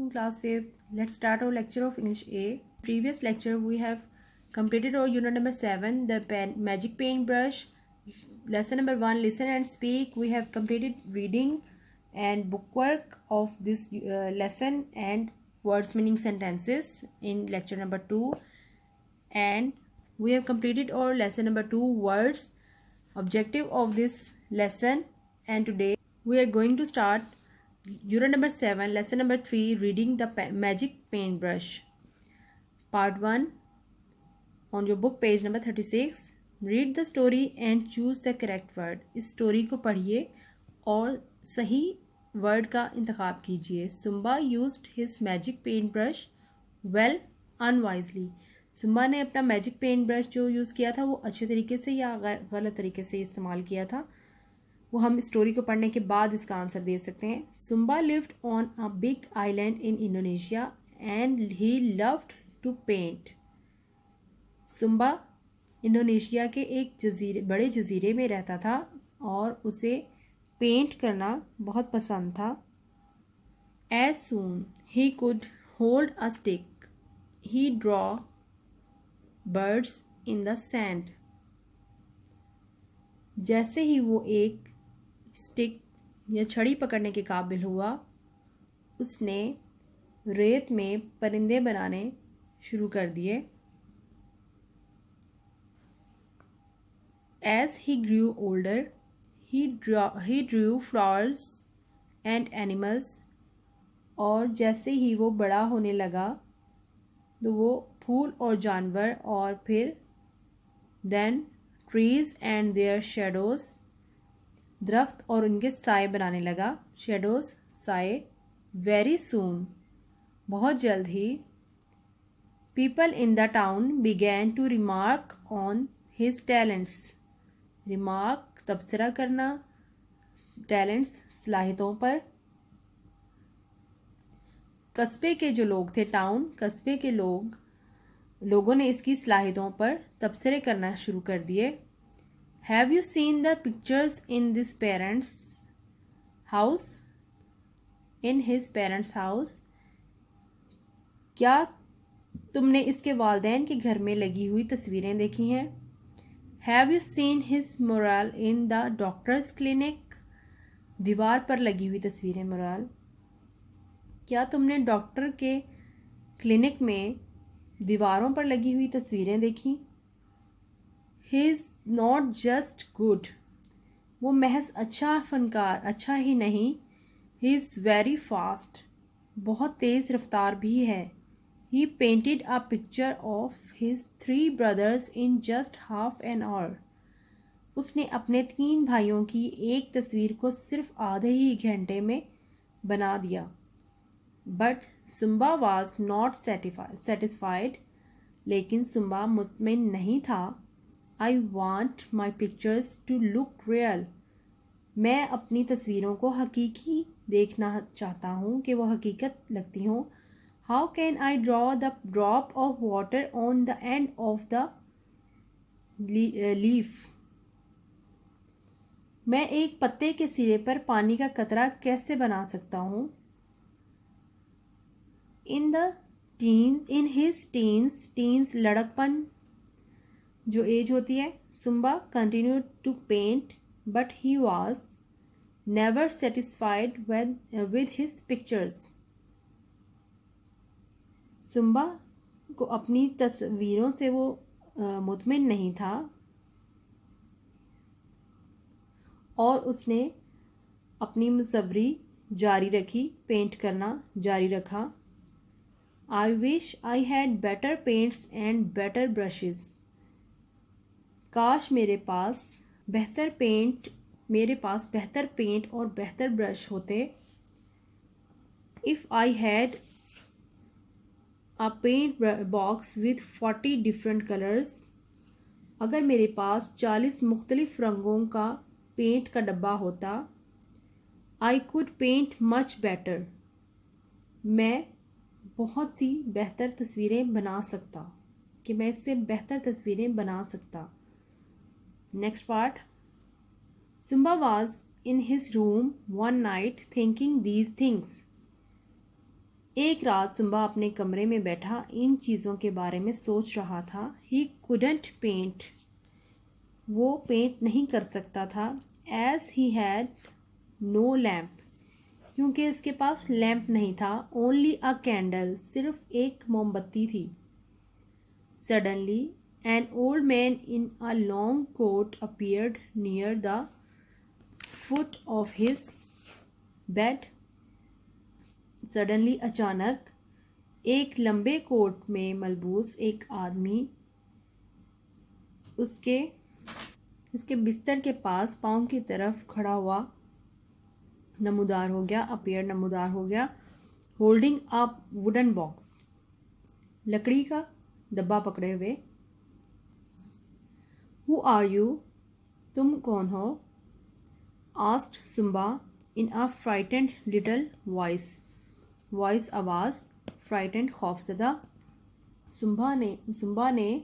to class 5th. Let's start our lecture of English A. Previous lecture we have completed our unit number 7, the magic paintbrush. Lesson number 1, listen and speak. We have completed reading and bookwork of this lesson and words meaning sentences in lecture number 2. And we have completed our lesson number 2, words, objective of this lesson. And today we are going to start unit number 7, lesson number 3, reading the magic paintbrush. Part 1 on your book, page number 36. Read the story and choose the correct word. इस story को पढ़िए और सही word का इंतखाब कीजिए. Zumba used his magic paintbrush well unwisely. Zumba ने अपना magic paint brush जो यूज़ किया था वो अच्छे तरीके से या गलत तरीके से इस्तेमाल किया था, वो हम स्टोरी को पढ़ने के बाद इसका आंसर दे सकते हैं. Sumba lived on a big island in Indonesia and he loved to paint. Sumba Indonesia के एक बड़े जजीरे में रहता था और उसे पेंट करना बहुत पसंद था. As soon he could hold a stick he draw birds in the sand. जैसे ही वो एक स्टिक या छड़ी पकड़ने के काबिल हुआ, उसने रेत में परिंदे बनाने शुरू कर दिए. As he grew older, he drew flowers and animals. और जैसे ही वो बड़ा होने लगा तो वो फूल और जानवर और फिर then trees and their shadows, दरख्त और उनके साए बनाने लगा. शेडोज साए. वेरी सून बहुत जल्द ही. People in the town begin to remark on his talents. Remark तबसरा करना, टैलेंट्स सलाहियतों पर. कस्बे के जो लोग थे, टाउन कस्बे के लोगों ने इसकी सलाहियतों पर तबसरे करना शुरू कर दिए. Have you seen the pictures in this parents' house? In his parents' house. क्या तुमने इसके वालिदैन के घर में लगी हुई तस्वीरें देखी हैं? Have you seen his mural in the doctor's clinic? दीवार पर लगी हुई तस्वीरें मुराल. क्या तुमने डॉक्टर के क्लिनिक में दीवारों पर लगी हुई तस्वीरें देखी? He is not just good. वो महज अच्छा फनकार अच्छा ही नहीं. He is very fast. बहुत तेज़ रफ्तार भी है. He painted a picture of his 3 brothers in just half an hour. उसने अपने 3 भाइयों की एक तस्वीर को सिर्फ आधे ही घंटे में बना दिया. But Sumba was not satisfied. लेकिन सुम्बा मुतमिन नहीं था. I want my pictures to look real. मैं अपनी तस्वीरों को हकीकी देखना चाहता हूँ कि वो हकीकत लगती हों. How can I draw the drop of water on the end of the leaf? मैं एक पत्ते के सिरे पर पानी का कतरा कैसे बना सकता हूँ? In his teens लड़कपन जो एज होती है. Zumba continued to paint but he was never satisfied with his pictures. Zumba को अपनी तस्वीरों से वो मुतमिन नहीं था और उसने अपनी मुसव्वरी जारी रखी, पेंट करना जारी रखा. I wish I had better paints and better brushes. काश मेरे पास बेहतर पेंट और बेहतर ब्रश होते. If I had a paint box with 40 different colors. अगर मेरे पास 40 मुख्तलिफ रंगों का पेंट का डब्बा होता. I could paint much better. मैं बहुत सी बेहतर तस्वीरें बना सकता, कि मैं इससे बेहतर तस्वीरें बना सकता. Next part. Sumba was in his room one night thinking these things. एक रात सुम्बा अपने कमरे में बैठा इन चीज़ों के बारे में सोच रहा था। ही कुडंट पेंट, वो पेंट नहीं कर सकता था। As he had no lamp, क्योंकि उसके पास लैम्प नहीं था। ओनली अ कैंडल, सिर्फ एक मोमबत्ती थी। Suddenly an old man in a long coat appeared near the foot of his bed. Suddenly, अचानक, एक लंबे कोट में मलबूस एक आदमी उसके बिस्तर के पास पाँव की तरफ खड़ा हुआ नमूदार हो गया, अपीयर नमूदार हो गया। होल्डिंग अ वुडन बॉक्स, लकड़ी का डब्बा पकड़े हुए। हु आर यू, तुम कौन हो? आस्क्ड सुम्बा इन अ फ्राइटेंड लिटिल वॉइस, आवाज़, फ्राइटेंड, खौफजदा। सुम्बा ने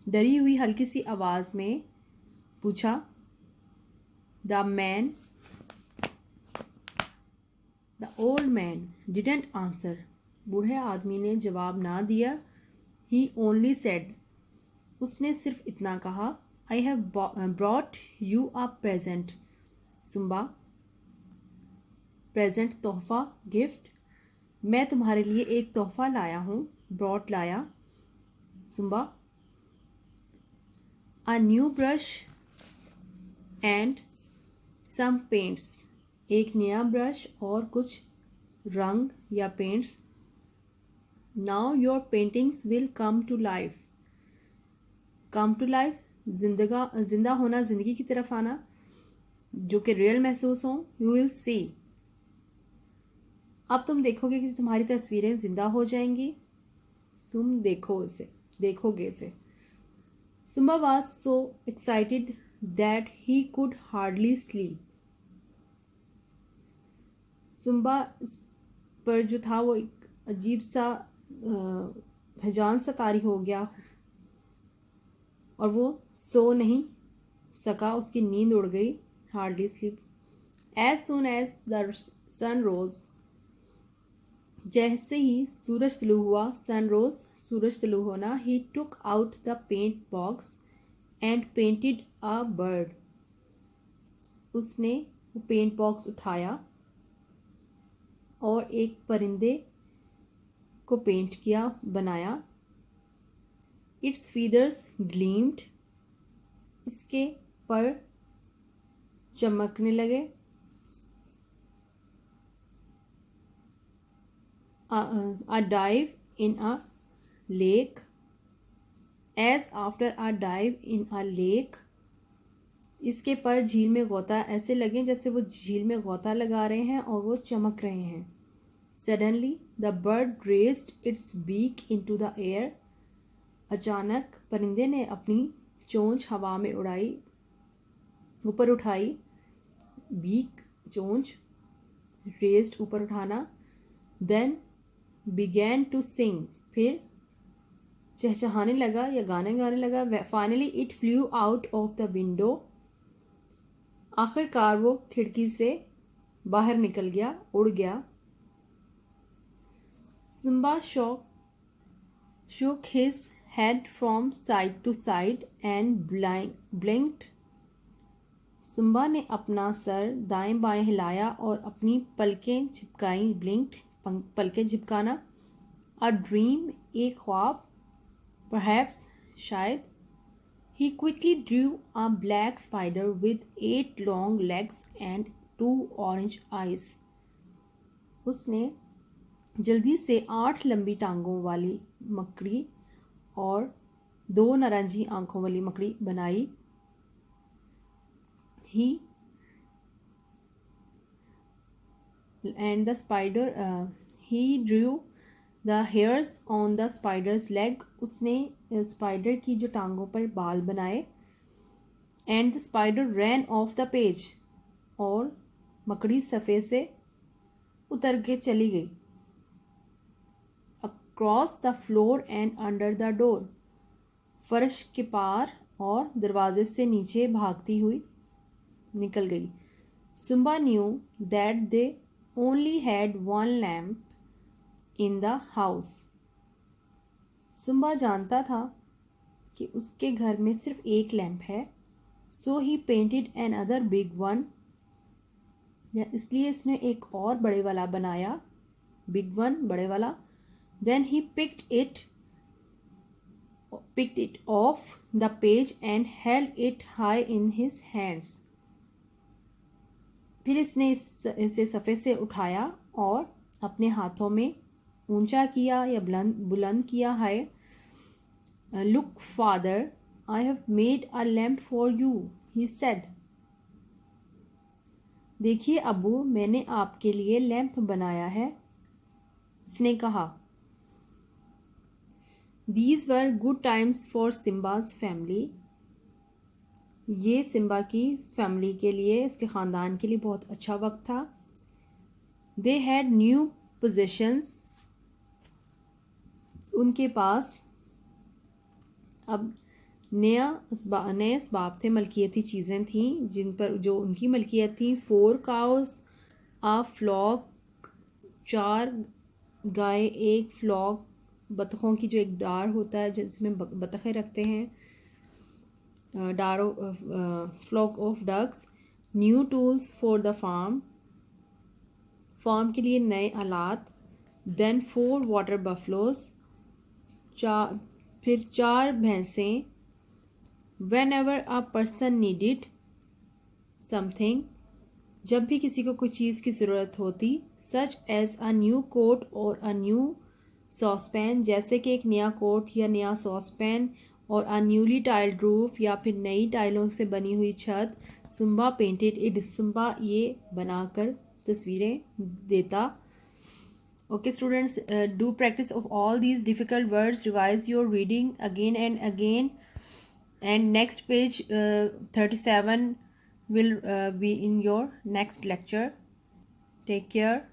डरी हुई हल्की सी आवाज़ में पूछा। The old man didn't answer, बूढ़े आदमी ने जवाब ना दिया। ही ओनली सेड, उसने सिर्फ इतना कहा। I have brought you a present Simba, present तोहफा, गिफ्ट। मैं तुम्हारे लिए एक तोहफा लाया हूँ। ब्रॉट, लाया। Simba, a new brush and some paints, एक नया ब्रश और कुछ रंग या paints. Now your paintings will come to life, जिंदा होना, जिंदगी की तरफ आना, जो कि रियल महसूस हो। यू विल सी, अब तुम देखोगे कि तुम्हारी तस्वीरें जिंदा हो जाएंगी। तुम देखोगे इसे। Zumba was so excited that he could hardly sleep. Zumba पर जो था वो एक अजीब सा हिजान सा तारी हो गया और वो सो नहीं सका, उसकी नींद उड़ गई। Hardly sleep. As soon as the sun rose, जैसे ही सूरज तुलू हुआ, सन रोज, सूरज तुलू होना। He took out the paint box and painted a bird, उसने वो पेंट बॉक्स उठाया और एक परिंदे को पेंट किया, बनाया। इट्स फीदर्स ग्लीम्ड, इसके पर चमकने लगे। a dive in a lake, as after a dive in a lake, इसके पर झील में गोता ऐसे लगे जैसे वो झील में गोता लगा रहे हैं और वो चमक रहे हैं। Suddenly the bird raised its beak into the air, अचानक परिंदे ने अपनी चोंच हवा में उड़ाई, ऊपर उठाई। बीक, चोंच, रेज्ड, ऊपर उठाना। Then began to sing, फिर चहचहाने लगा या गाने गाने लगा। Finally it flew out of the window, आखिरकार वो खिड़की से बाहर निकल गया, उड़ गया। Simba shook his head from side to side and blinked. Simba ने अपना सर दाएं बाएं हिलाया और अपनी पलकें झपकाई। ब्लिंक्ड, पलकें झपकाना। अ ड्रीम, एक ख्वाब। परहैप्स, शायद। He quickly drew a black spider with 8 long legs and 2 orange eyes, उसने जल्दी से 8 लंबी टांगों वाली मकड़ी और 2 नारंगी आंखों वाली मकड़ी बनाई। He drew the hairs on the spider's leg, उसने स्पाइडर की जो टांगों पर बाल बनाए। And the spider ran off the page, और मकड़ी सफ़े से उतर के चली गई। Across the floor and under the door, फर्श के पार और दरवाजे से नीचे भागती हुई निकल गई। Simba knew that they only had one lamp, in the house. Simba जानता था कि उसके घर में सिर्फ एक लैंप है. So he painted another big one. इसलिए इसने एक और बड़े वाला बनाया. Big one, बड़े वाला. Then he picked it off the page and held it high in his hands. फिर इसने इसे सफ़े से उठाया और अपने हाथों में ऊंचा किया या बुलंद किया है. Look father, I have made a lamp for you, he said. देखिए अबू, मैंने आपके लिए लैंप बनाया है, इसने कहा. These were good times for Simba's family. ये सिम्बा की फैमिली के लिए, इसके ख़ानदान के लिए बहुत अच्छा वक्त था. They had new possessions. उनके पास अब नए असबाब थे, मलकियती चीज़ें थीं जिन पर जो उनकी मलकियत थी. 4 cows, a flock, 4 गाय, एक फ्लॉक, बतखों की जो एक डार होता है जिसमें बतखें रखते हैं, flock of ducks. New tools for the farm के लिए नए आलात. देन 4 वाटर बफलोस, फिर 4 भैंसें. Whenever a person needed something, जब भी किसी को कोई चीज़ की ज़रूरत होती. Such as a new coat or a new saucepan, जैसे कि एक नया कोट या नया सॉसपैन, और a newly tiled roof, या फिर नई टाइलों से बनी हुई छत. Simba painted it. Simba ये बनाकर तस्वीरें देता. Okay students, do practice of all these difficult words. Revise your reading again and again. And next page 37 will be in your next lecture. Take care.